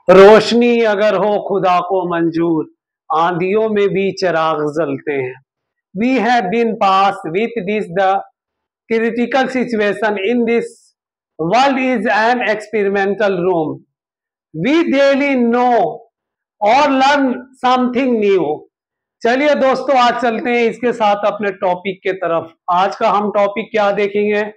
रोशनी अगर हो खुदा को मंजूर, आंधियों में भी चिराग जलते हैं। We have been pass with this the critical situation in this world is an experimental room. We daily know और लर्न समथिंग न्यू। चलिए दोस्तों, आज चलते हैं इसके साथ अपने टॉपिक के तरफ। आज का हम टॉपिक क्या देखेंगे?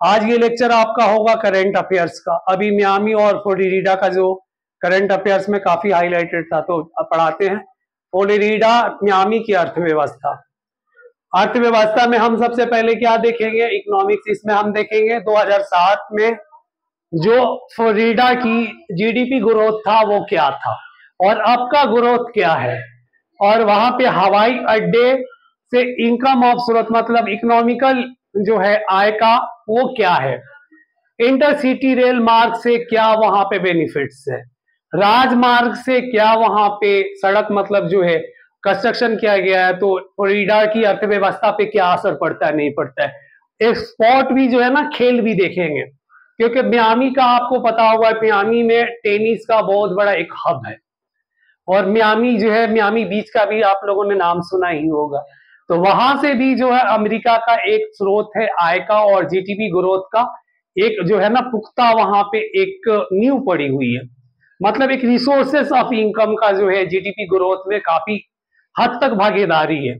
आज ये लेक्चर आपका होगा करंट अफेयर्स का। अभी मियामी और फ्लोरिडा का जो करंट अफेयर्स में काफी हाईलाइटेड था, तो अब पढ़ाते हैं फ्लोरिडा मियामी की अर्थव्यवस्था। अर्थव्यवस्था में हम सबसे पहले क्या देखेंगे? इकोनॉमिक्स। इसमें हम देखेंगे 2007 में जो फ्लोरिडा की जीडीपी ग्रोथ था वो क्या था और अब का ग्रोथ क्या है, और वहां पे हवाई अड्डे से इनकम ऑफ स्रोत मतलब इकोनॉमिकल जो है आय का वो क्या है, इंटरसिटी रेल मार्ग से क्या वहां पे बेनिफिट्स है, राजमार्ग से क्या वहां पे सड़क मतलब जो है कंस्ट्रक्शन किया गया है तो फ्लोरिडा की अर्थव्यवस्था पे क्या असर पड़ता है नहीं पड़ता है। एक्सपोर्ट भी जो है ना, खेल भी देखेंगे, क्योंकि मियामी का आपको पता होगा, मियामी में टेनिस का बहुत बड़ा एक हब है, और मियामी जो है मियामी बीच का भी आप लोगों ने नाम सुना ही होगा। तो वहां से भी जो है अमेरिका का एक स्रोत है आय का और जीडीपी ग्रोथ का, एक जो है ना पुख्ता वहां पे एक नींव पड़ी हुई है। मतलब एक रिसोर्सेस ऑफ इनकम का जो है जीडीपी ग्रोथ में काफी हद तक भागीदारी है।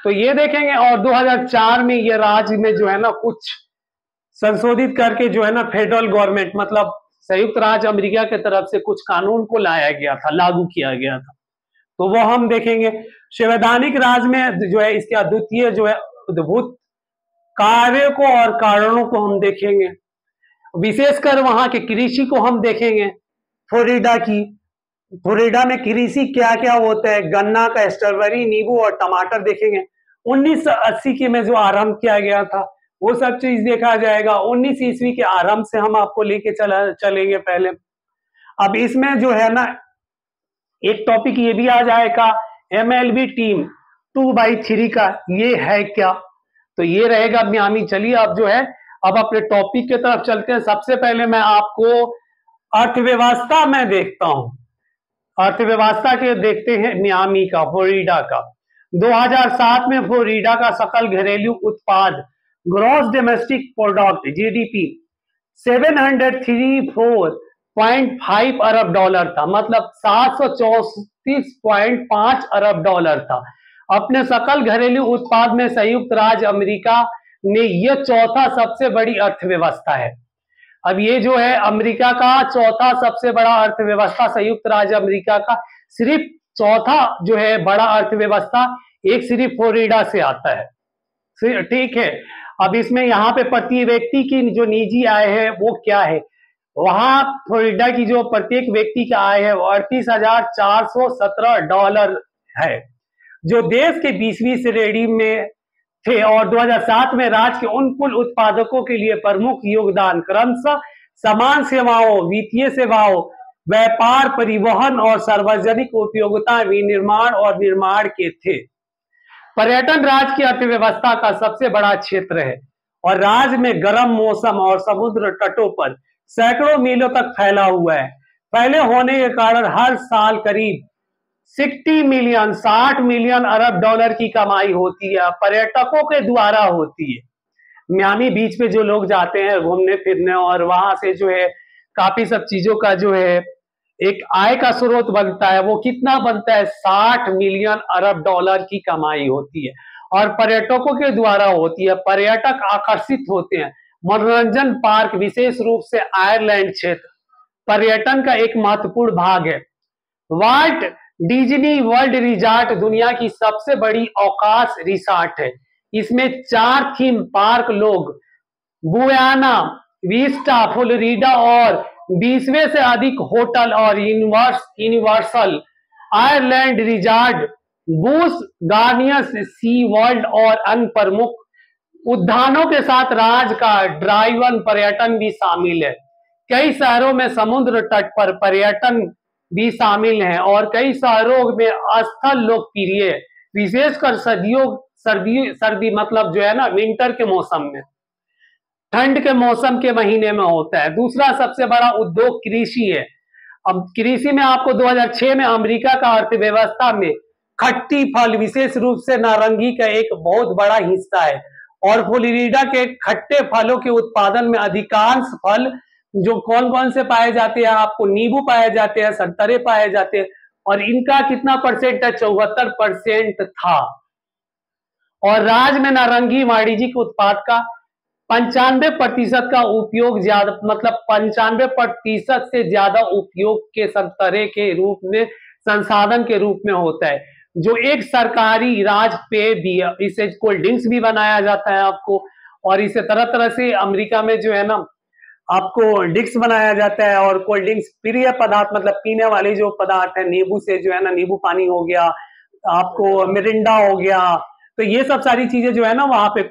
तो ये देखेंगे। और 2004 में ये राज्य में जो है ना कुछ संशोधित करके जो है ना फेडरल गवर्नमेंट मतलब संयुक्त राज्य अमेरिका की तरफ से कुछ कानून को लाया गया था, लागू किया गया था, तो वो हम देखेंगे। संवैधानिक राज में जो है इसके अद्वितीय जो है उद्भूत कार्यों को और कारणों को हम देखेंगे। विशेषकर वहां के कृषि को हम देखेंगे। फ्लोरिडा में कृषि क्या क्या होता है, गन्ना का, स्ट्रॉबेरी, नींबू और टमाटर देखेंगे। 1980 के में जो आरंभ किया गया था वो सब चीज देखा जाएगा। 19 ईस्वी के आरंभ से हम आपको लेके चलेंगे पहले। अब इसमें जो है ना एक टॉपिक ये भी आ जाएगा, एमएलबी टीम 2x3 का ये है क्या, तो ये रहेगा मियामी। चलिए अब जो है अब अपने टॉपिक की तरफ चलते हैं। सबसे पहले मैं आपको अर्थव्यवस्था में देखता हूं, अर्थव्यवस्था के देखते हैं मियामी का, फ्लोरिडा का। 2007 में फ्लोरिडा का सकल घरेलू उत्पाद ग्रॉस डोमेस्टिक प्रोडक्ट जीडीपी 734.5 अरब डॉलर था, मतलब 734.5 अरब डॉलर था। अपने सकल घरेलू उत्पाद में संयुक्त राज्य अमेरिका में यह चौथा सबसे बड़ी अर्थव्यवस्था है। अब ये जो है अमेरिका का चौथा सबसे बड़ा अर्थव्यवस्था, संयुक्त राज्य अमेरिका का सिर्फ चौथा जो है बड़ा अर्थव्यवस्था एक सिर्फ फ्लोरिडा से आता है। ठीक है। अब इसमें यहाँ पे प्रति व्यक्ति की जो निजी आय है वो क्या है, वहां फ्लोरिडा की जो प्रत्येक व्यक्ति का आय है वो 38,417 डॉलर है, जो देश के 20वीं श्रेणी में थे। और 2007 में राज्य के उन कुल उत्पादकों के लिए प्रमुख योगदान क्रमशः समान सेवाओं, वित्तीय सेवाओं, व्यापार, परिवहन और सार्वजनिक उपयोगिता, विनिर्माण और निर्माण के थे। पर्यटन राज्य की अर्थव्यवस्था का सबसे बड़ा क्षेत्र है और राज्य में गर्म मौसम और समुद्र तटों पर सैकड़ों मीलों तक फैला हुआ है। फैले होने के कारण हर साल करीब 60 मिलियन अरब डॉलर की कमाई होती है, पर्यटकों के द्वारा होती है। मियामी बीच पे जो लोग जाते हैं घूमने फिरने और वहां से जो है काफी सब चीजों का जो है एक आय का स्रोत बनता है, वो कितना बनता है? 60 मिलियन अरब डॉलर की कमाई होती है और पर्यटकों के द्वारा होती है। पर्यटक आकर्षित होते हैं। मनोरंजन पार्क, विशेष रूप से आयरलैंड क्षेत्र, पर्यटन का एक महत्वपूर्ण भाग है। वाल्ट डिज्नी वर्ल्ड रिजॉर्ट दुनिया की सबसे बड़ी अवकाश रिसॉर्ट है। इसमें 4 थीम पार्क लोग बुयाना विस्टा फ्लोरिडा और 20वें से अधिक होटल और यूनिवर्सल आयरलैंड रिजॉर्ट, बूश गार्नियर्स, सी वर्ल्ड और अन्य प्रमुख उद्यानों के साथ राज्य का ड्राइवन पर्यटन भी शामिल है। कई शहरों में समुद्र तट पर पर्यटन भी शामिल है और कई शहरों में स्थल लोकप्रिय है, विशेषकर सर्दी मतलब जो है ना विंटर के मौसम में, ठंड के मौसम के महीने में होता है। दूसरा सबसे बड़ा उद्योग कृषि है। अब कृषि में आपको 2006 में अमेरिका का अर्थव्यवस्था में खट्टी फल विशेष रूप से नारंगी का एक बहुत बड़ा हिस्सा है, और फ्लोरिडा के खट्टे फलों के उत्पादन में अधिकांश फल जो कौन कौन से पाए जाते हैं, आपको नींबू पाए जाते हैं, संतरे पाए जाते हैं, और इनका कितना परसेंट है, 74% था। और राज्य में नारंगी वाणिज्यिक उत्पाद का 95% का उपयोग ज्यादा, मतलब 95% से ज्यादा उपयोग के संतरे के रूप में, संसाधन के रूप में होता है, जो एक सरकारी राज पेय भी है। इसे कोल्ड ड्रिंक्स भी बनाया जाता है आपको, और इसे तरह तरह से अमेरिका में जो है ना आपको ड्रिंक्स बनाया जाता है, और कोल्ड ड्रिंक्स प्रिय पदार्थ मतलब पीने वाले जो पदार्थ है, नींबू से जो है ना, नींबू पानी हो गया, आपको मिरिंडा हो गया, तो ये सब सारी चीजें जो है ना वहां पे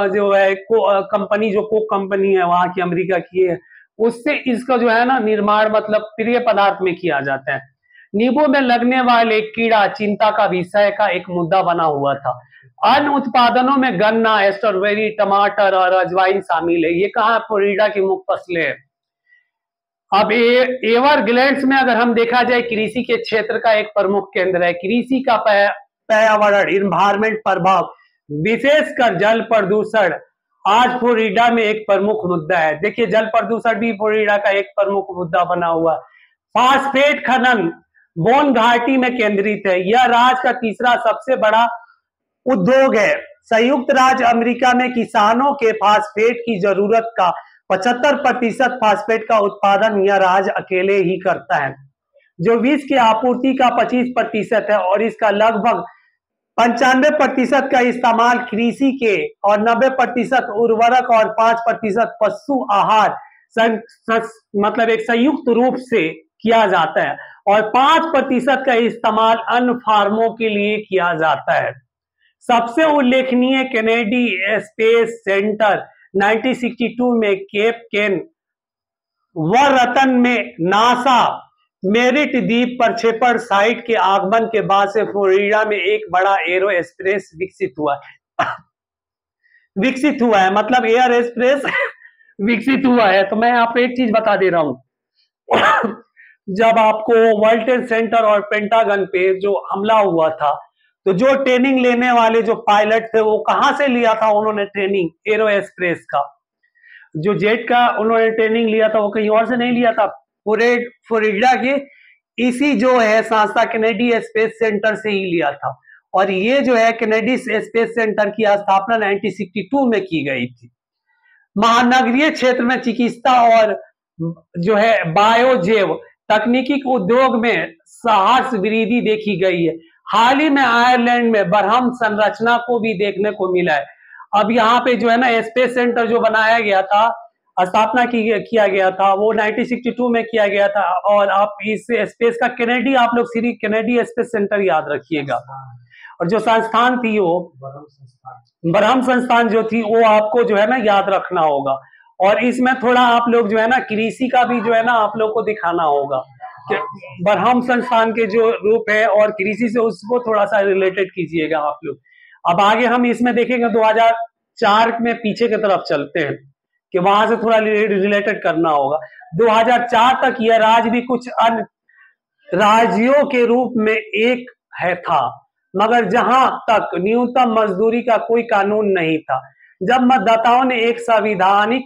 जो है कंपनी, जो कोक कंपनी है वहां की, अमेरिका की है, उससे इसका जो है ना निर्माण मतलब प्रिय पदार्थ में किया जाता है। नींबू में लगने वाले कीड़ा चिंता का विषय का एक मुद्दा बना हुआ था। अन्य उत्पादनों में गन्ना, स्ट्रॉबेरी, टमाटर और अजवाइन शामिल है। ये कहाँ फ्लोरिडा की मुख्य फसलें है। अब एवरग्लैंड्स में अगर हम देखा जाए, कृषि के क्षेत्र का एक प्रमुख केंद्र है। कृषि का पर्यावरण इन्वायरमेंट प्रभाव, विशेषकर जल प्रदूषण आज फ्लोरिडा में एक प्रमुख मुद्दा है। देखिए, जल प्रदूषण भी फ्लोरिडा का एक प्रमुख मुद्दा बना हुआ। फास्फेट खनन बोन घाटी में केंद्रित है। यह राज्य का तीसरा सबसे बड़ा उद्योग है। संयुक्त राज्य अमेरिका में किसानों के फास्फेट की जरूरत का 75% फास्फेट का उत्पादन यह राज्य अकेले ही करता है, जो विश्व की आपूर्ति का 25% है, और इसका लगभग 95% का इस्तेमाल कृषि के, और 90% उर्वरक और 5% पशु आहार मतलब एक संयुक्त रूप से किया जाता है, और 5% का इस्तेमाल अन्य फार्मों के लिए किया जाता है। सबसे उल्लेखनीय केनेडी स्पेस सेंटर 1962 में केप केन व रतन में नासा मेरिट द्वीप प्रक्षेपण साइट के आगमन के बाद से फ्लोरिडा में एक बड़ा एरोस्पेस विकसित हुआ है, मतलब एयर एक्सप्रेस विकसित हुआ है। तो मैं आपको एक चीज बता दे रहा हूं जब आपको वर्ल्ड ट्रेड सेंटर और पेंटागन पे जो हमला हुआ था, तो जो ट्रेनिंग लेने वाले जो पायलट थे वो कहां से लिया था उन्होंने ट्रेनिंग, एरोस्पेस का जो जेट का उन्होंने ट्रेनिंग लिया था वो कहीं और से नहीं लिया था, फ्लोरिडा के इसी जो है संस्था कैनेडी स्पेस सेंटर से ही लिया था। और ये जो है कैनेडी स्पेस सेंटर की स्थापना 1962 में की गई थी। महानगरीय क्षेत्र में चिकित्सा और जो है बायोजेव तकनीकी उद्योग में साहस वृद्धि देखी गई है। हाल ही में आयरलैंड में बरहम संरचना को भी देखने को मिला है। अब यहाँ पे जो है ना स्पेस सेंटर जो बनाया गया था, स्थापना किया गया था, वो 1962 में किया गया था। और आप इस स्पेस का कैनेडी, आप लोग सीरीज कैनेडी स्पेस सेंटर याद रखिएगा। और जो संस्थान थी वो बरहम संस्थान जो थी वो आपको जो है ना याद रखना होगा। और इसमें थोड़ा आप लोग जो है ना कृषि का भी जो है ना आप लोग को दिखाना होगा कि बरहम संस्थान के जो रूप है और कृषि से उसको थोड़ा सा रिलेटेड कीजिएगा आप लोग। अब आगे हम इसमें देखेंगे 2004 में पीछे की तरफ चलते हैं कि वहां से थोड़ा रिलेटेड करना होगा। 2004 तक यह राज्य भी कुछ अन्य राज्यों के रूप में एक है था, मगर जहां तक न्यूनतम मजदूरी का कोई कानून नहीं था। जब मतदाताओं ने एक संवैधानिक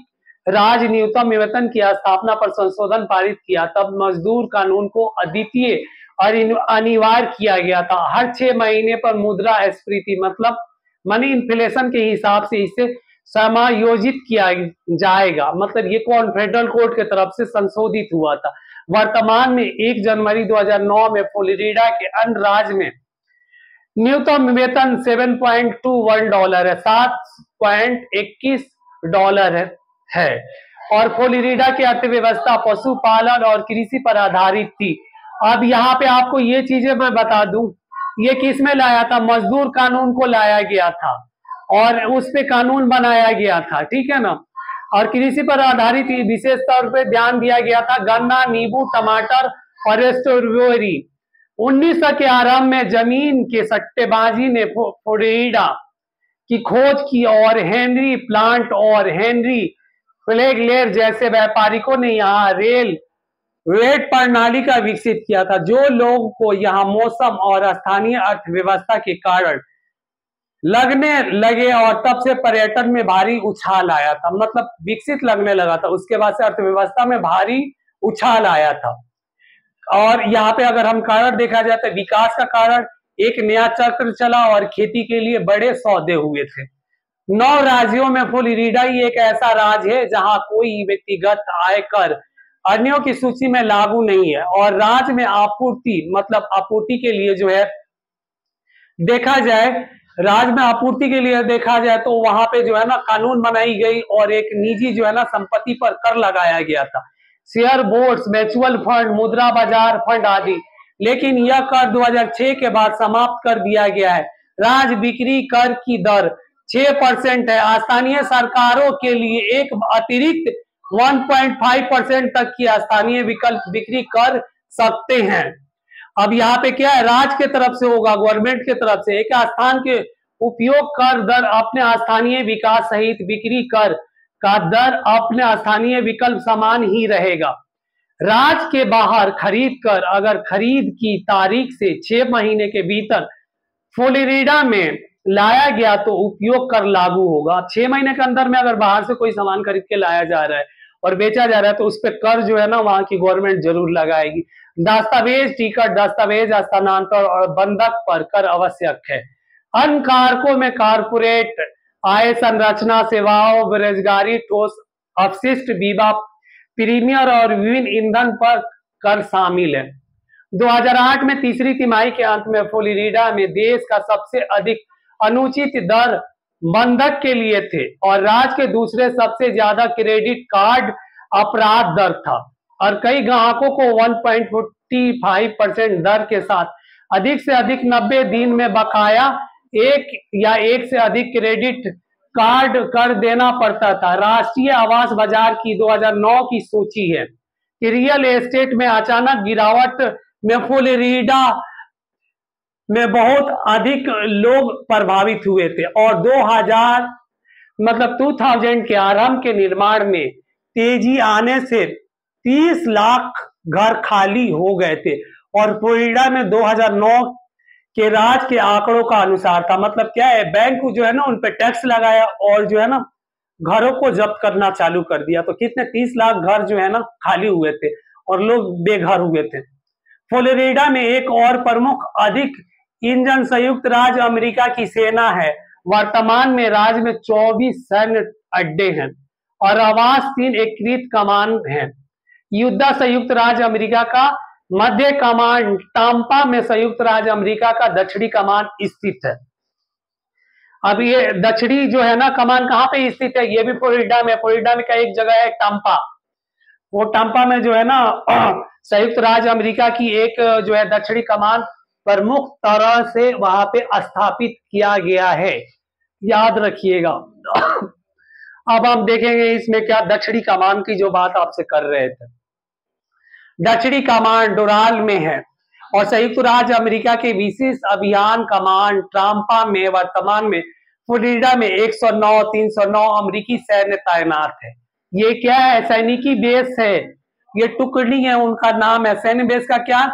राज्य न्यूनतम वेतन की स्थापना पर संशोधन पारित किया, तब मजदूर कानून को अद्वितीय और अनिवार्य किया गया था। हर 6 महीने पर मुद्रास्फीति मतलब मनी इन्फ्लेशन के हिसाब से इसे समायोजित किया जाएगा। मतलब ये कौन, फेडरल कोर्ट की तरफ से संशोधित हुआ था। वर्तमान में 1 जनवरी 2009 में फ्लोरिडा के अन्य राज्य में न्यूनतम वेतन $7.21 है, $7.21 है। और फ्लोरिडा की अर्थव्यवस्था पशुपालन और कृषि पर आधारित थी। अब यहाँ पे आपको ये चीजें मैं बता दूं, ये किस में लाया था, मजदूर कानून को लाया गया था और उस पे कानून बनाया गया था, ठीक है ना। और कृषि पर आधारित विशेष तौर पे ध्यान दिया गया था गन्ना, नींबू, टमाटर और स्ट्रॉबेरी। 1900 के आरंभ में जमीन के सट्टेबाजी ने फ्लोरिडा की खोज की और हेनरी प्लांट और हेनरी फ्लेगलेर जैसे व्यापारिकों ने यहाँ रेल वेट प्रणाली का विकसित किया था, जो लोगों को यहाँ मौसम और स्थानीय अर्थव्यवस्था के कारण लगने लगे और तब से पर्यटन में भारी उछाल आया था, मतलब विकसित लगने लगा था, उसके बाद से अर्थव्यवस्था में भारी उछाल आया था। और यहाँ पे अगर हम कारण देखा जाए तो विकास का कारण एक नया चक्र चला और खेती के लिए बड़े सौदे हुए थे। 9 राज्यों में फ्लोरिडा ही एक ऐसा राज्य है जहां कोई व्यक्तिगत आयकर अन्यों की सूची में लागू नहीं है, और राज्य में आपूर्ति मतलब आपूर्ति के लिए जो है देखा जाए, राज्य में आपूर्ति के लिए देखा जाए तो वहां पे जो है ना कानून बनाई गई और एक निजी जो है ना संपत्ति पर कर लगाया गया था, शेयर बोर्ड्स, म्यूचुअल फंड, मुद्रा बाजार फंड आदि। लेकिन यह कर 2006 के बाद समाप्त कर दिया गया है। राज्य बिक्री कर की दर 6% है। स्थानीय सरकारों के लिए एक अतिरिक्त 1.5% तक की स्थानीय विकल्प बिक्री कर सकते हैं। अब यहाँ पे क्या है, राज्य के तरफ से होगा, गवर्नमेंट के तरफ से एक स्थान के उपयोग कर दर अपने स्थानीय विकास सहित बिक्री कर का दर अपने स्थानीय विकल्प समान ही रहेगा। राज्य के बाहर खरीद कर अगर खरीद की तारीख से 6 महीने के भीतर फ्लोरिडा में लाया गया तो उपयोग कर लागू होगा। 6 महीने के अंदर में अगर बाहर से कोई सामान खरीद के लाया जा रहा है और बेचा जा रहा है तो उस पर कर जो है ना वहां की गवर्नमेंट जरूर लगाएगी। दस्तावेज, टिकट, दस्तावेज हस्तांतरण और बंधक पर कर आवश्यक है। अन्य कारकों में कारपोरेट आय संरचना, सेवाओं, बेरोजगारी, ठोस अपशिष्ट, बीमा प्रीमियर और विभिन्न ईंधन पर कर शामिल है। 2008 में तीसरी तिमाही के अंत में फ्लोरिडा में देश का सबसे अधिक अनुचित दर बंधक के लिए थे और राज्य के दूसरे सबसे ज्यादा क्रेडिट कार्ड अपराध दर था, और कई ग्राहकों को 1.45% दर के साथ अधिक से अधिक 90 दिन में बकाया एक या एक से अधिक क्रेडिट कार्ड कर देना पड़ता था। राष्ट्रीय आवास बाजार की 2009 की सूची है कि रियल एस्टेट में अचानक गिरावट में फ्लोरिडा में बहुत अधिक लोग प्रभावित हुए थे और 2000 के आरंभ के निर्माण में तेजी आने से 30 लाख घर खाली हो गए थे। और फ्लोरिडा में 2009 के राज्य के आंकड़ों का अनुसार था, मतलब क्या है, बैंक जो है ना उन पे टैक्स लगाया और जो है ना घरों को जब्त करना चालू कर दिया, तो कितने 30 लाख घर जो है ना खाली हुए थे और लोग बेघर हुए थे। फ्लोरिडा में एक और प्रमुख अधिक इंजन संयुक्त राज्य अमेरिका की सेना है। वर्तमान में राज्य में 24 सैन्य अड्डे हैं और आवास 3 एकीकृत कमान हैं। युद्ध संयुक्त राज्य अमेरिका का मध्य कमान टाम्पा में संयुक्त राज्य अमेरिका का दक्षिणी कमान स्थित है। अब ये दक्षिणी जो है ना कमान कहाँ पे स्थित है, ये भी फ्लोरिडा में। फ्लोरिडा में का एक जगह है टाम्पा, वो टाम्पा में जो है ना संयुक्त राज्य अमेरिका की एक जो है दक्षिणी कमान प्रमुख तरह से वहां पे स्थापित किया गया है, याद रखिएगा। अब हम देखेंगे इसमें क्या दक्षिणी कमान की जो बात आपसे कर रहे थे, दक्षिणी कमान डोराल में है और संयुक्त राज्य अमेरिका के विशेष अभियान कमान टाम्पा में। वर्तमान में फ्लोरिडा में 109 309 अमेरिकी सैन्य तैनात है। ये क्या है, सैनिकी बेस है, ये टुकड़ी है, उनका नाम है सैन्य बेस का क्या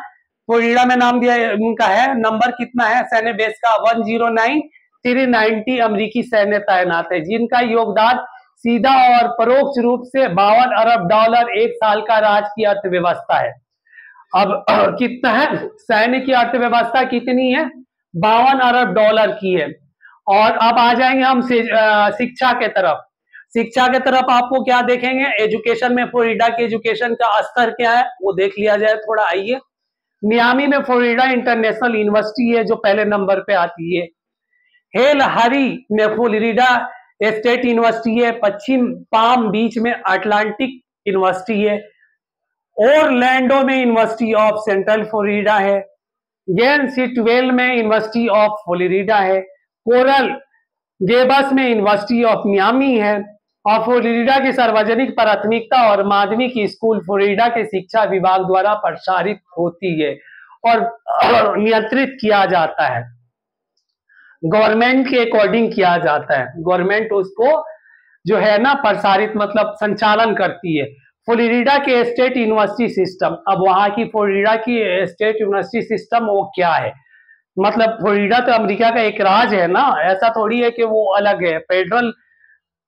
फ्लोरिडा में नाम दिया उनका है। नंबर कितना है सैन्य बेस का, 109 390 अमेरिकी सैन्य तैनात है, जिनका योगदान सीधा और परोक्ष रूप से $52 अरब एक साल का राज्य की अर्थव्यवस्था है। अब कितना है सैन्य की अर्थव्यवस्था कितनी है, $52 अरब की है। और अब आ जाएंगे हम शिक्षा के तरफ। शिक्षा के तरफ आपको क्या देखेंगे, एजुकेशन में फ्लोरिडा के एजुकेशन का स्तर क्या है वो देख लिया जाए थोड़ा। आइए, मियामी में फ्लोरिडा इंटरनेशनल यूनिवर्सिटी है जो पहले नंबर पे आती है। हेल हरी में फ्लोरिडा स्टेट यूनिवर्सिटी है। पश्चिम पाम बीच में अटलांटिक यूनिवर्सिटी है। ओरलैंडो में यूनिवर्सिटी ऑफ सेंट्रल फ्लोरिडा है। गेन सिटवेल में यूनिवर्सिटी ऑफ फ्लोरिडा है। कोरल गेबस में यूनिवर्सिटी ऑफ मियामी है। और फ्लोरिडा की सार्वजनिक प्राथमिकता और माध्यमिक स्कूल फ्लोरिडा के शिक्षा विभाग द्वारा प्रसारित होती है और नियंत्रित किया जाता है, गवर्नमेंट के अकॉर्डिंग किया जाता है। गवर्नमेंट उसको जो है ना प्रसारित मतलब संचालन करती है। फ्लोरिडा के स्टेट यूनिवर्सिटी सिस्टम। अब वहां की फ्लोरिडा की स्टेट यूनिवर्सिटी सिस्टम वो क्या है, मतलब फ्लोरिडा तो अमेरिका का एक राज्य है ना, ऐसा थोड़ी है कि वो अलग है, फेडरल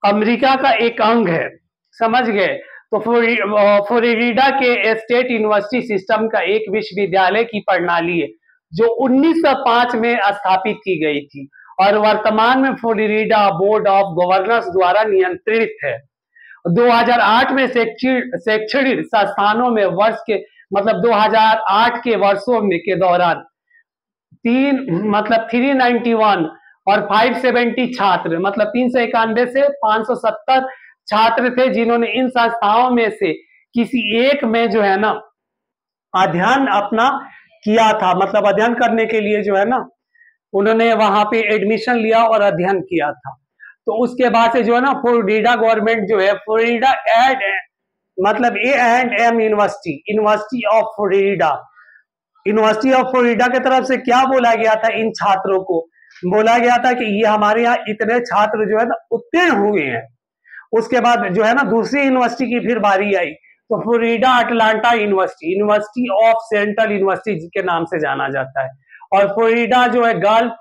अमेरिका का एक अंग है, समझ गए। तो फ्लोरिडा के स्टेट यूनिवर्सिटी सिस्टम का एक विश्वविद्यालय की प्रणाली है जो 1905 में स्थापित की गई थी और वर्तमान में फ्लोरिडा बोर्ड ऑफ गवर्नर्स द्वारा नियंत्रित है। 2008 में शैक्षणिक संस्थानों में वर्ष के मतलब 2008 के वर्षों में के दौरान 391 और 570 छात्र मतलब 391 से 570 छात्र थे जिन्होंने इन संस्थाओं में से किसी एक में जो है ना अध्ययन अपना किया था, मतलब अध्ययन करने के लिए जो है ना उन्होंने वहां पे एडमिशन लिया और अध्ययन किया था। तो उसके बाद से जो है ना फ्लोरिडा गवर्नमेंट जो है फ्लोरिडा मतलब A&M university of Florida, university of Florida की तरफ से क्या बोला गया था, इन छात्रों को बोला गया था कि ये हमारे यहाँ इतने छात्र जो है ना उत्तीर्ण हुए हैं। उसके बाद जो है ना दूसरी यूनिवर्सिटी की फिर बारी आई, तो Florida Atlanta university of central university के नाम से जाना जाता है। और फ्लोरिडा जो है Gulf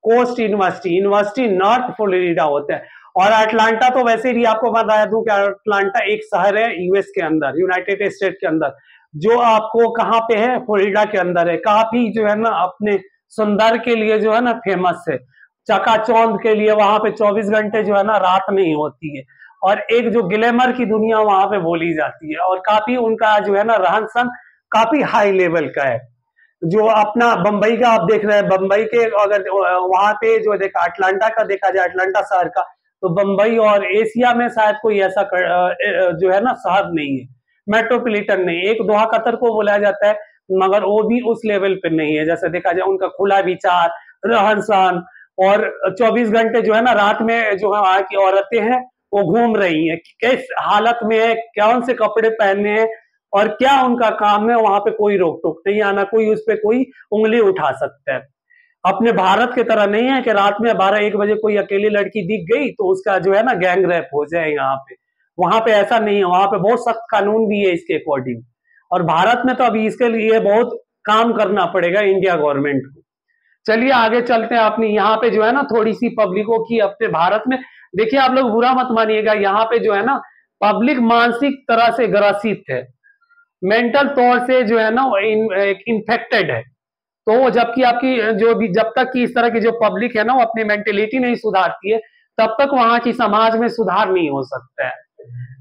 Coast University North Florida होता है। और अटलांटा तो वैसे भी आपको बता दूं कि अटलांटा एक शहर है यूएस के अंदर, यूनाइटेड स्टेट के अंदर, जो आपको कहाँ पे है, फ्लोरिडा के अंदर है। काफी जो है ना अपने सुंदर के लिए जो है ना फेमस है, चकाचौंध के लिए, वहां पे 24 घंटे जो है ना रात नहीं होती है और एक जो ग्लैमर की दुनिया वहां पे बोली जाती है और काफी उनका जो है ना रहन सहन काफी हाई लेवल का है। जो अपना बंबई का आप देख रहे हैं, बंबई के अगर वहां पे जो देखा अटलांटा का देखा जाए, अटलांटा शहर का, तो बंबई और एशिया में शायद कोई ऐसा जो है ना शहर नहीं है, मेट्रोपॉलिटन नहीं। एक दोहा कतर को बोला जाता है मगर वो भी उस लेवल पे नहीं है। जैसे देखा जाए उनका खुला विचार, रहन सहन, और 24 घंटे जो है ना रात में जो है वहां की औरतें हैं वो घूम रही हैं, किस हालत में है, कौन से कपड़े पहनने हैं और क्या उनका काम है, वहां पे कोई रोक टोक नहीं, आना कोई उस पर कोई उंगली उठा सकता है। अपने भारत की तरह नहीं है कि रात में 12-1 बजे कोई अकेली लड़की दिख गई तो उसका जो है ना गैंग रेप हो जाए यहाँ पे। वहां पे ऐसा नहीं है, वहां पे बहुत सख्त कानून भी है इसके अकॉर्डिंग। और भारत में तो अभी इसके लिए बहुत काम करना पड़ेगा इंडिया गवर्नमेंट को। चलिए आगे चलते हैं। अपनी यहाँ पे जो है ना थोड़ी सी पब्लिकों की अपने भारत में, देखिए आप लोग बुरा मत मानिएगा, यहाँ पे जो है ना पब्लिक मानसिक तरह से ग्रसित है, मेंटल तौर से जो है ना इन्फेक्टेड है। तो जबकि आपकी जो भी जब तक कि इस तरह की जो पब्लिक है ना वो अपनी मेंटेलिटी नहीं सुधारती है तब तक वहां की समाज में सुधार नहीं हो सकता है।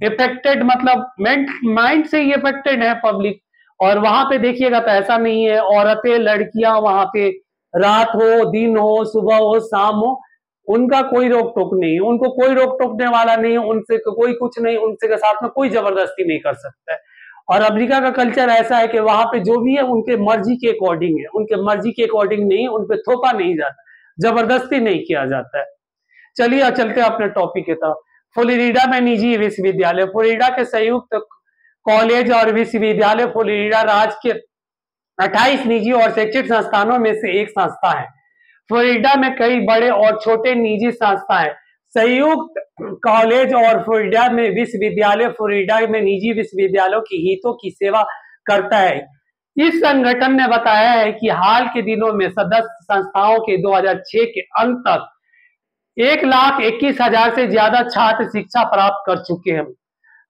इफेक्टेड मतलब माइंड से ही इफेक्टेड है पब्लिक। और वहां पे देखिएगा तो ऐसा नहीं है, औरतें लड़कियां वहां पे रात हो दिन हो सुबह हो शाम हो उनका कोई रोक टोक नहीं है, उनको कोई रोक टोकने वाला नहीं है, उनसे कोई कुछ नहीं, उनसे के साथ में कोई जबरदस्ती नहीं कर सकता है। और अमेरिका का कल्चर ऐसा है कि वहां पे जो भी है उनके मर्जी के अकॉर्डिंग है, उनके मर्जी के अकॉर्डिंग नहीं, उन पे थोपा नहीं जाता, जबरदस्ती नहीं किया जाता है। चलिए चलते हैं अपने टॉपिक की तरफ। फ्लोरिडा में निजी विश्वविद्यालय, फ्लोरिडा के संयुक्त कॉलेज और विश्वविद्यालय फ्लोरिडा राज्य के 28 निजी और शैक्षिक संस्थानों में से एक संस्था है। फ्लोरिडा में कई बड़े और छोटे निजी संस्थाएं, संयुक्त कॉलेज और फ्लोरिडा में विश्वविद्यालय फ्लोरिडा में निजी विश्वविद्यालयों की हितों की सेवा करता है। इस संगठन ने बताया है कि हाल के दिनों में सदस्य संस्थाओं के 2006 के अंत तक 1,21,000 से ज्यादा छात्र शिक्षा प्राप्त कर चुके हैं।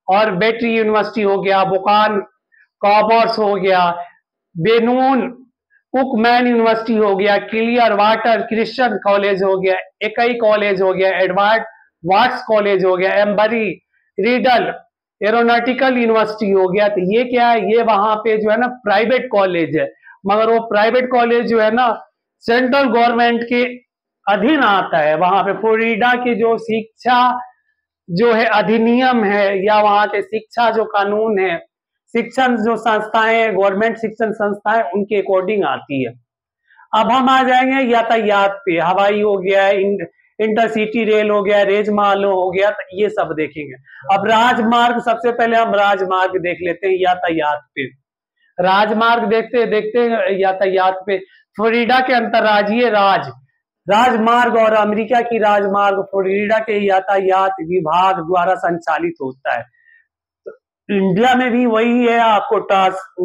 और बैटरी यूनिवर्सिटी हो गया, बुकान कॉमर्स हो गया, बेनून कुकमैन यूनिवर्सिटी हो गया, क्लियर वाटर क्रिश्चियन कॉलेज हो गया, एकई कॉलेज हो गया, एडवर्ड वाट्स कॉलेज हो गया, एम्बरी रीडल एरोनॉटिकल यूनिवर्सिटी हो गया। तो ये क्या है, ये वहां पे जो है ना प्राइवेट कॉलेज है, मगर वो प्राइवेट कॉलेज जो है ना सेंट्रल गवर्नमेंट के अधीन आता है। वहां पे फ्लोरिडा की जो शिक्षा जो है अधिनियम है या वहां के शिक्षा जो कानून है, शिक्षण जो संस्थाएं गवर्नमेंट शिक्षण संस्थाएं उनके अकॉर्डिंग आती है। अब हम आ जाएंगे यातायात पे, हवाई हो गया, इंटरसिटी रेल हो गया, रेलमार्ग हो गया, तो ये सब देखेंगे। अब राजमार्ग, सबसे पहले हम राजमार्ग देख लेते हैं यातायात पे। राजमार्ग देखते देखते यातायात पे, फ्लोरिडा के अंतर्राज्यीय राजमार्ग और अमेरिका की राजमार्ग फ्लोरिडा के यातायात विभाग द्वारा संचालित होता है। इंडिया में भी वही है, आपको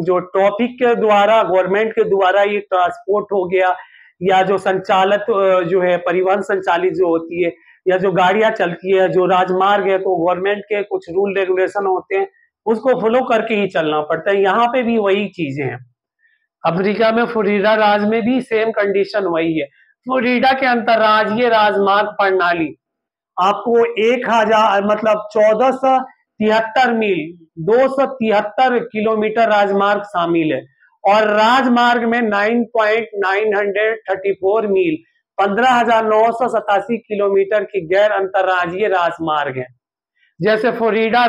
जो टॉपिक के द्वारा गवर्नमेंट के द्वारा ये ट्रांसपोर्ट हो गया, या जो संचालित जो है परिवहन संचालित जो होती है, या जो गाड़ियां चलती है, जो राजमार्ग है, तो गवर्नमेंट के कुछ रूल रेगुलेशन होते हैं, उसको फॉलो करके ही चलना पड़ता है। यहाँ पे भी वही चीजें हैं। अफ्रीका में फ्लोरिडा राज्य में भी सेम कंडीशन वही है। फ्लोरिडा के अंतर्राज्यीय राजमार्ग प्रणाली आपको 1000 मतलब 1473 मील 273 किलोमीटर राजमार्ग शामिल है, और राजमार्ग में 9.934 मील 15,987 किलोमीटर की गैर अंतर्राज्यीय राजमार्ग है। जैसे फ्लोरिडा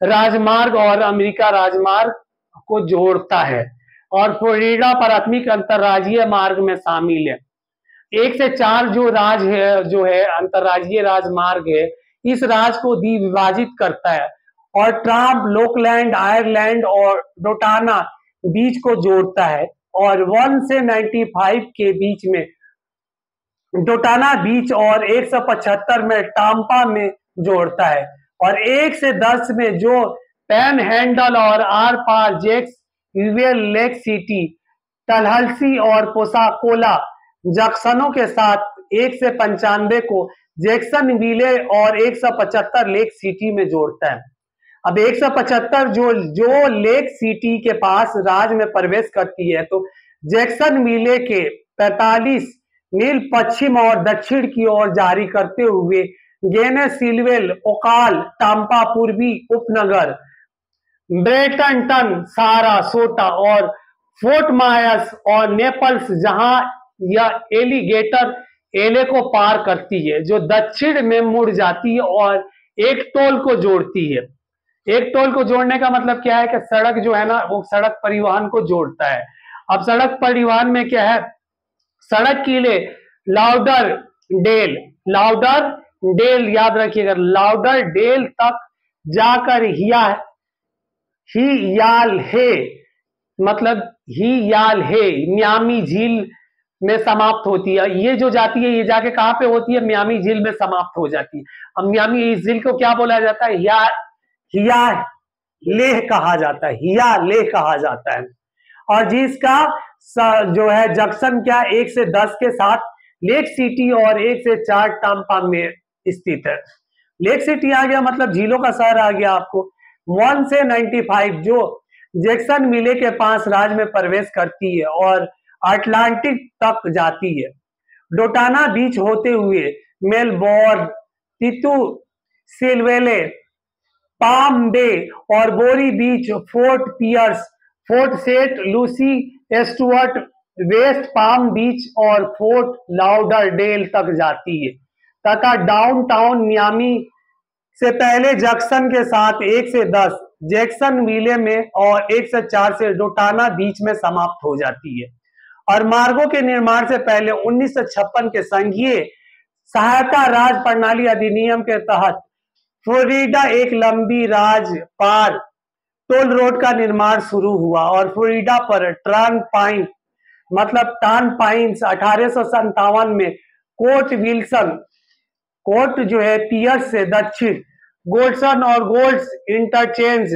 राजमार्ग और अमेरिका राजमार्ग को जोड़ता है, और फ्लोरिडा प्राथमिक अंतर्राज्यीय मार्ग में शामिल है। 1 से 4 जो है अंतर्राज्यीय राजमार्ग है, इस राज्य को विभाजित करता है, और ट्राम्प लोकलैंड आयरलैंड और डोटाना बीच को जोड़ता है, और 1 से 95 के बीच में डोटाना बीच और 175 में टाम्पा में जोड़ता है, और 1 से 10 में जो पैन हैंडल और आर पार जेक्स लेक सिटी टलहल्सी और पोसाकोला जंक्शनों के साथ 1 से 95 को जैक्सन विले और 175 लेक सिटी में जोड़ता है। अब 175 जो लेक सिटी के पास राज्य में प्रवेश करती है, तो जैक्सन विले के 45 मील पश्चिम और दक्षिण की ओर जारी करते हुए गेने सिल्वेल ओकाल टाम्पा पूर्वी उपनगर ब्रेटनटन सारासोटा और फोर्ट मायस और नेपल्स जहां यह एलिगेटर एले को पार करती है, जो दक्षिण में मुड़ जाती है और एक टोल को जोड़ती है। एक टोल को जोड़ने का मतलब क्या है कि सड़क जो है ना, वो सड़क परिवहन को जोड़ता है। अब सड़क परिवहन में क्या है, सड़क के लिए लाउडर डेल याद रखिएगा, लाउडर डेल तक जाकर ही याल है मियामी झील में समाप्त होती है। ये जो जाती है, ये जाके कहां पे होती है, मियामी झील में समाप्त हो जाती है। अब मियामी इस झील को क्या बोला जाता है, हिया लेह कहा जाता है, हिया लेह कहा जाता है। और जिसका जो है जंक्शन क्या 1 से 10 के साथ लेक सिटी और 1 से 4 टाम्पा में स्थित है। लेक सिटी आ गया मतलब झीलों का शहर आ गया आपको। 1 से 95 जो जैक्सन विले के पास राज्य में प्रवेश करती है और अटलांटिक तक जाती है। डोटाना बीच होते हुए मेलबोर्न, तितु सिलवेले, पाम बे और Vero Beach, Fort Pierce, Fort Saint Lucie Stuart, West Palm Beach और फोर्ट लाउडरडेल तक जाती है, तथा डाउनटाउन मियामी से पहले जंक्शन के साथ 1 से 10 जैक्सन विले में और 1 से 4 से डोटाना बीच में समाप्त हो जाती है। और मार्गों के निर्माण से पहले 1956 के संघीय सहायता राज्य प्रणाली अधिनियम के तहत फ्लोरिडा एक लंबी राज पार टोल रोड का निर्माण शुरू हुआ, और फ्लोरिडा पर टान पाइन्स 1857 में कोर्ट जो है पियर्स से दक्षिण गोल्डसन और गोल्ड्स इंटरचेंज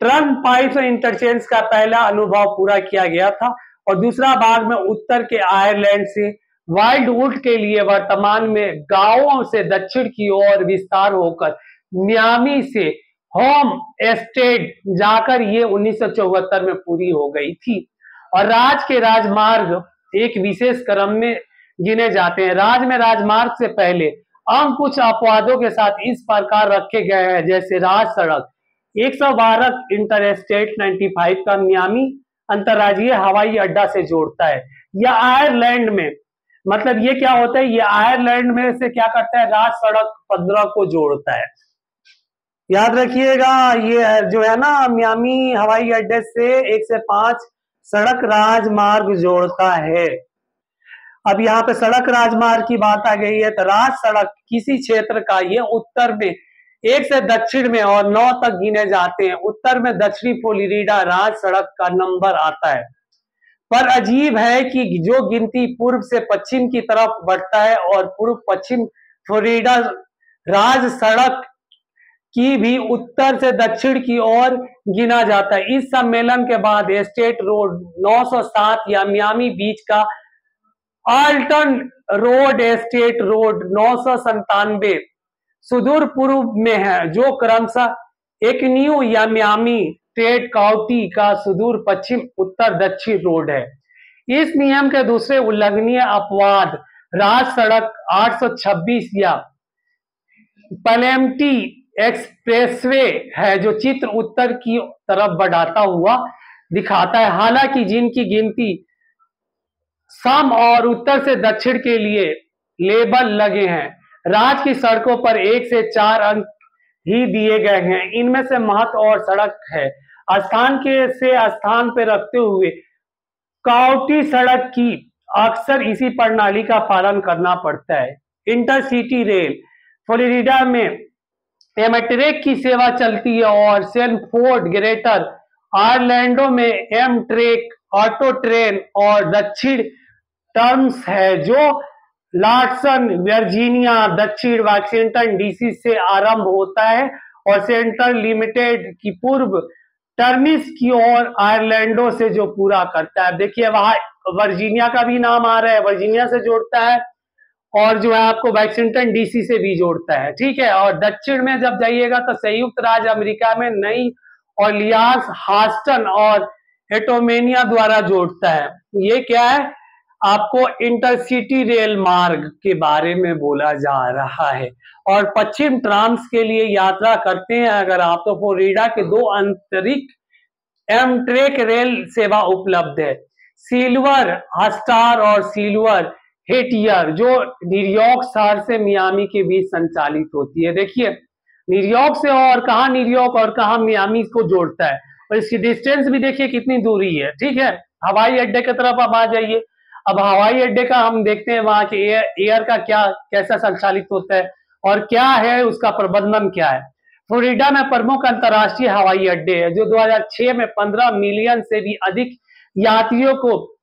ट्रन पाइप इंटरचेंज का पहला अनुभव पूरा किया गया था, और दूसरा भाग में उत्तर के आयरलैंड से वाइल्डवुड के लिए वर्तमान में गांवों से दक्षिण की ओर विस्तार होकर मियामी से होम एस्टेट जाकर ये 1974 में पूरी हो गई थी। और राज्य के राजमार्ग एक विशेष क्रम में गिने जाते हैं। राज्य में राजमार्ग से पहले अंक कुछ अपवादों के साथ इस प्रकार रखे गए हैं, जैसे राज सड़क 112 इंटरस्टेट 95 का मियामी अंतर्राज्यीय हवाई अड्डा से जोड़ता है। या आयरलैंड में मतलब ये क्या होता है, ये आयरलैंड में से क्या करता है, राज सड़क 15 को जोड़ता है। याद रखिएगा, ये जो है ना मियामी हवाई अड्डे से 1 से 5 सड़क राजमार्ग जोड़ता है। अब यहाँ पे सड़क राजमार्ग की बात आ गई है, तो राज सड़क किसी क्षेत्र का ये उत्तर में 1 से दक्षिण में और 9 तक गिने जाते हैं। उत्तर में दक्षिणी फ्लोरिडा राज सड़क का नंबर आता है, पर अजीब है कि जो गिनती पूर्व से पश्चिम की तरफ बढ़ता है और पूर्व पश्चिम फ्लोरिडा राज सड़क की भी उत्तर से दक्षिण की ओर गिना जाता है। इस सम्मेलन के बाद स्टेट रोड 907 या मियामी बीच का आल्टन रोड स्टेट रोड 997 सुदूर पूर्व में है, जो क्रमशः एकन्यू या मियामी टेड काउंटी का सुदूर पश्चिम उत्तर दक्षिण रोड है। इस नियम के दूसरे उल्लंघनीय अपवाद राज सड़क 826 या पलेम्टी एक्सप्रेसवे है, जो चित्र उत्तर की तरफ बढ़ाता हुआ दिखाता है। हालांकि जिनकी गिनती सम और उत्तर से दक्षिण के लिए लेबल लगे हैं, राज्य की सड़कों पर 1 से 4 अंक ही दिए गए हैं। इनमें से महत्व और सड़क है स्थान के से स्थान पर रखते हुए काउंटी सड़क की अक्सर इसी प्रणाली का पालन करना पड़ता है। इंटरसिटी रेल फ्लोरिडा में एमट्रेक की सेवा चलती है और सेनफोर्ड ग्रेटर ऑरलैंडो में एमट्रेक ऑटो ट्रेन और दक्षिण टर्म्स है, जो लॉर्डसन वर्जीनिया दक्षिण वाशिंगटन डीसी से आरंभ होता है और सेंट्रल लिमिटेड की पूर्व टर्मिस की ओर ऑरलैंडो से जो पूरा करता है। देखिए वहां वर्जीनिया का भी नाम आ रहा है, वर्जीनिया से जोड़ता है और जो है आपको वाशिंगटन डीसी से भी जोड़ता है, ठीक है। और दक्षिण में जब जाइएगा तो संयुक्त राज्य अमेरिका में नई ऑरलियंस, हास्टन और एटोमेनिया द्वारा जोड़ता है। ये क्या है, आपको इंटरसिटी रेल मार्ग के बारे में बोला जा रहा है। और पश्चिम ट्रांस के लिए यात्रा करते हैं अगर आप, तो फ्लोरिडा के 2 अंतरिक्ष एमट्रेक रेल सेवा उपलब्ध है, सिल्वर स्टार और सिल्वर हेटियर, जो न्यूयॉर्क शहर से मियामी के बीच संचालित होती है। देखिए न्यूयॉर्क से और कहा न्यूयॉर्क और कहा मियामी को जोड़ता है, और इसकी डिस्टेंस भी देखिए कितनी दूरी है, ठीक है। हवाई अड्डे की तरफ आप आ जाइए। अब हवाई अड्डे का हम देखते हैं वहां के एयर का क्या कैसा संचालित होता है और क्या है उसका प्रबंधन क्या है। फ्लोरिडा में प्रमुख अंतर्राष्ट्रीय हवाई अड्डे है, जो 2006 में 15 मिलियन से भी अधिक यात्रियों को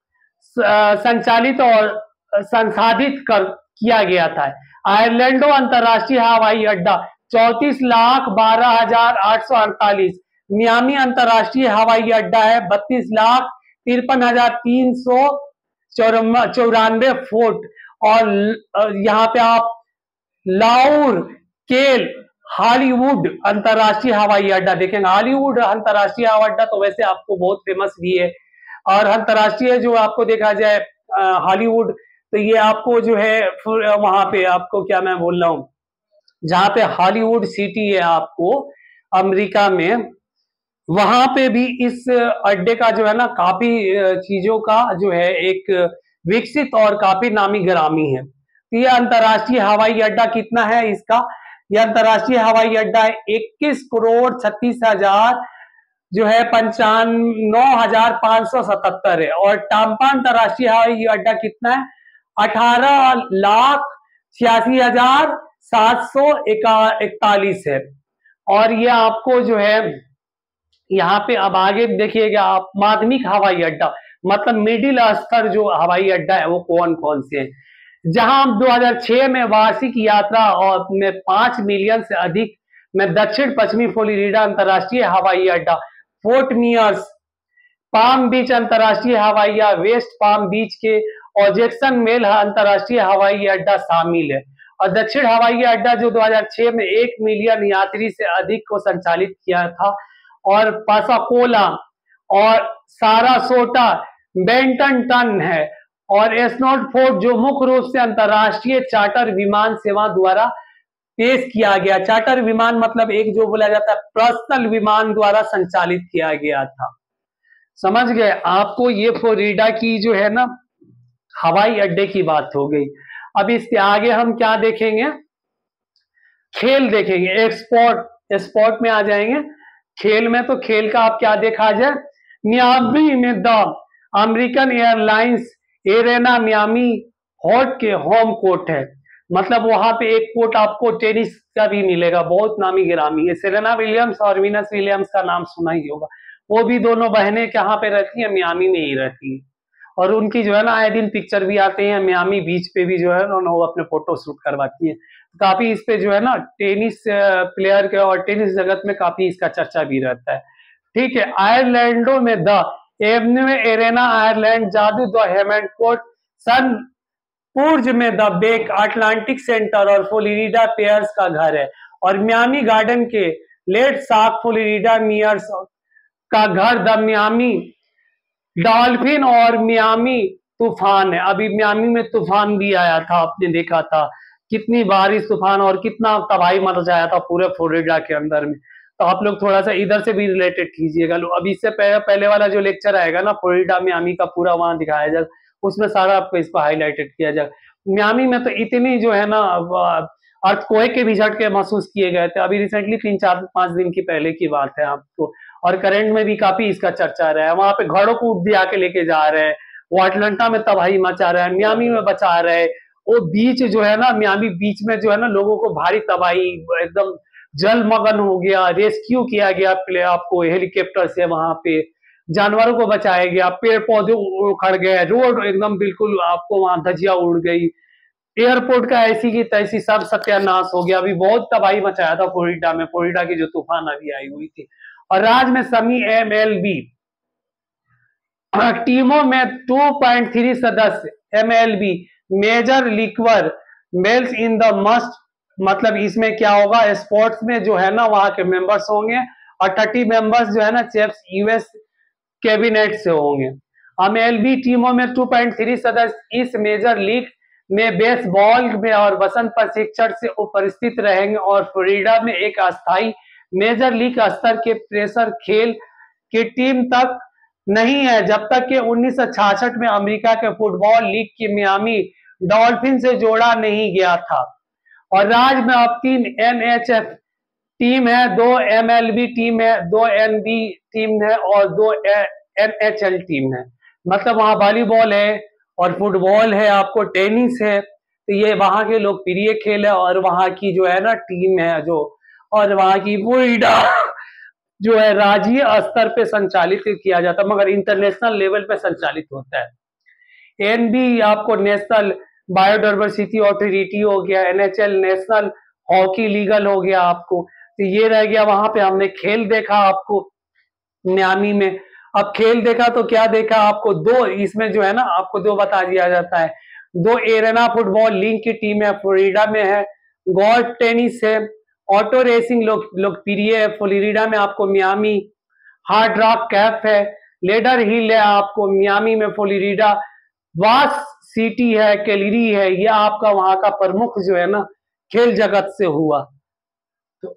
संचालित और संसाधित किया गया था। आयरलैंडो अंतर्राष्ट्रीय हवाई अड्डा 34,12,848, मियामी अंतर्राष्ट्रीय हवाई अड्डा है 32,53,394 फुट, और यहाँ पे आप लाउर केल हॉलीवुड अंतर्राष्ट्रीय हवाई अड्डा देखेंगे। हॉलीवुड अंतर्राष्ट्रीय हवाई अड्डा तो वैसे आपको बहुत फेमस भी है, और अंतर्राष्ट्रीय जो आपको देखा जाए हॉलीवुड, तो ये आपको जो है वहां पे आपको क्या मैं बोल रहा हूँ, जहाँ पे हॉलीवुड सिटी है आपको अमेरिका में, वहां पे भी इस अड्डे का जो है ना काफी चीजों का जो है एक विकसित और काफी नामी गिरामी है। तो ये अंतर्राष्ट्रीय हवाई अड्डा कितना है इसका, यह अंतर्राष्ट्रीय हवाई अड्डा 21,36,000 जो है 95,577 है, और टाम्पा अंतर्राष्ट्रीय हवाई अड्डा कितना है 18,86,741 है। और ये आपको जो है यहाँ पे अब आगे देखिएगा आप, माध्यमिक हवाई अड्डा मतलब मिडिल स्तर जो हवाई अड्डा है वो कौन कौन से हैं, जहां 2006 में वार्षिक यात्रा और में 5 मिलियन से अधिक में दक्षिण पश्चिमी फ्लोरिडा अंतर्राष्ट्रीय हवाई अड्डा, फोर्ट मियर्स, पाम बीच अंतर्राष्ट्रीय हवाई अड्डा, वेस्ट पाम बीच के और जैक्सन मेल अंतर्राष्ट्रीय हवाई अड्डा शामिल है। और दक्षिण हवाई अड्डा जो 2006 में 1 मिलियन यात्री से अधिक को संचालित किया था, और पासाकोला और सारासोटा बेंटन टन है, और एस्नोट फोर्ट जो मुख्य रूप से अंतर्राष्ट्रीय चार्टर विमान सेवा द्वारा पेश किया गया। चार्टर विमान मतलब एक जो बोला जाता है पर्सनल विमान द्वारा संचालित किया गया था। समझ गए आपको, ये फ्लोरिडा की जो है ना हवाई अड्डे की बात हो गई। अब इसके आगे हम क्या देखेंगे, खेल देखेंगे, स्पोर्ट में आ जाएंगे। खेल में तो खेल का आप क्या देखा जाए, मियामी में the American airlines arena Miami hot के होम कोर्ट है, मतलब वहां पे एक कोर्ट आपको टेनिस का भी मिलेगा, बहुत नामी गिरामी है। सेरेना विलियम्स और वीनस विलियम्स का नाम सुना ही होगा, वो भी दोनों बहनें कहाँ पे रहती है, मियामी में ही रहती है। और उनकी जो है ना आए दिन पिक्चर भी आते हैं, मियामी बीच पे भी जो है ना वो अपने फोटो शूट करवाती है। काफी इस पे जो है ना टेनिस प्लेयर के और टेनिस जगत में काफी इसका चर्चा भी रहता है। ठीक है, आयरलैंडो में द एवन्यू एरेना आयरलैंड जादू द हेमंड कोर्ट सन पूर्ज में द बेक अटलांटिक सेंटर और फ्लोरिडा पेयर्स का घर है, और मियामी गार्डन के लेट साक फ्लोरिडा मियर्स का घर द मियामी डॉल्फिन और मियामी तूफान है। अभी मियामी में तूफान भी आया था, आपने देखा था कितनी बारिश तूफान और कितना तबाही मचाया था पूरे फ्लोरिडा के अंदर में। तो आप लोग थोड़ा सा इधर से भी रिलेटेड कीजिएगा। अभी इससे पहले वाला जो लेक्चर आएगा ना फ्लोरिडा मियामी का पूरा वहां दिखाया जाएगा, उसमें सारा आपको इसको हाईलाइटेड किया जाएगा। मियामी में तो इतनी जो है ना अर्थक्वेक के भी झटके महसूस किए गए थे, अभी रिसेंटली 3-4-5 दिन की पहले की बात है आपको, और करंट में भी काफी इसका चर्चा रहा है। वहां पे घरों को भी आके लेके जा रहे हैं, वो अटलांटा में तबाही मचा रहा है, मियामी में बचा रहे हैं। वो बीच जो है ना मियामी बीच में जो है ना लोगों को भारी तबाही, एकदम जलमग्न हो गया, रेस्क्यू किया गया आपको हेलीकॉप्टर से, वहां पे जानवरों को बचाया गया, पेड़ पौधे उखड़ गए, रोड एकदम बिल्कुल आपको वहां धजिया उड़ गई, एयरपोर्ट का ऐसी की तैसी सब सत्यानाश हो गया। अभी बहुत तबाही मचाया था फ्लोरिडा में, फ्लोरिडा की जो तूफान अभी आई हुई थी। और राज्य में समी MLB टीमों में 2.3 सदस्य MLB major leaguer males in the must, मतलब इसमें क्या होगा स्पोर्ट्स में जो है ना वहां के मेंबर्स होंगे, और 30 मेंबर्स जो है ना चीफ्स US कैबिनेट से होंगे। MLB टीमों में 2.3 सदस्य इस मेजर लीग में बेसबॉल में और वसंत प्रशिक्षण से उपस्थित रहेंगे, और फ्लोरिडा में एक अस्थायी मेजर लीग स्तर के प्रेशर खेल की टीम तक नहीं है, जब तक कि 1966 में अमेरिका के फुटबॉल लीग की मियामी डॉल्फिन से जोड़ा नहीं गया था। और राज्य में अब 3 NHF टीम है, 2 MLB टीम है, 2 NB टीम है और 2 NHL टीम है। मतलब वहां वॉलीबॉल है और फुटबॉल है, आपको टेनिस है, तो ये वहां के लोकप्रिय खेल है, और वहां की जो है ना टीम है जो, और वहां की फ्लोरिडा जो है राज्य स्तर पे संचालित किया जाता है, मगर इंटरनेशनल लेवल पे संचालित होता है। NB आपको नेशनल बायोडाइवर्सिटी ऑथोरिटी हो गया, NHL नेशनल हॉकी लीगल हो गया आपको। तो ये रह गया, वहां पे हमने खेल देखा आपको मियामी में। अब खेल देखा तो क्या देखा आपको, 2 इसमें जो है ना आपको 2 बता दिया जाता है। 2 एरेना फुटबॉल लीग की टीम है, फ्लोरिडा में है, गोल्फ टेनिस है, ऑटो रेसिंग लोकप्रिय है, फ्लोरिडा में आपको मियामी, हार्ड रॉक कैफ है, लेडर हिल है आपको मियामी में, फ्लोरिडा वास सिटी है, कैलरी है, यह आपका वहां का प्रमुख जो है ना खेल जगत से हुआ। तो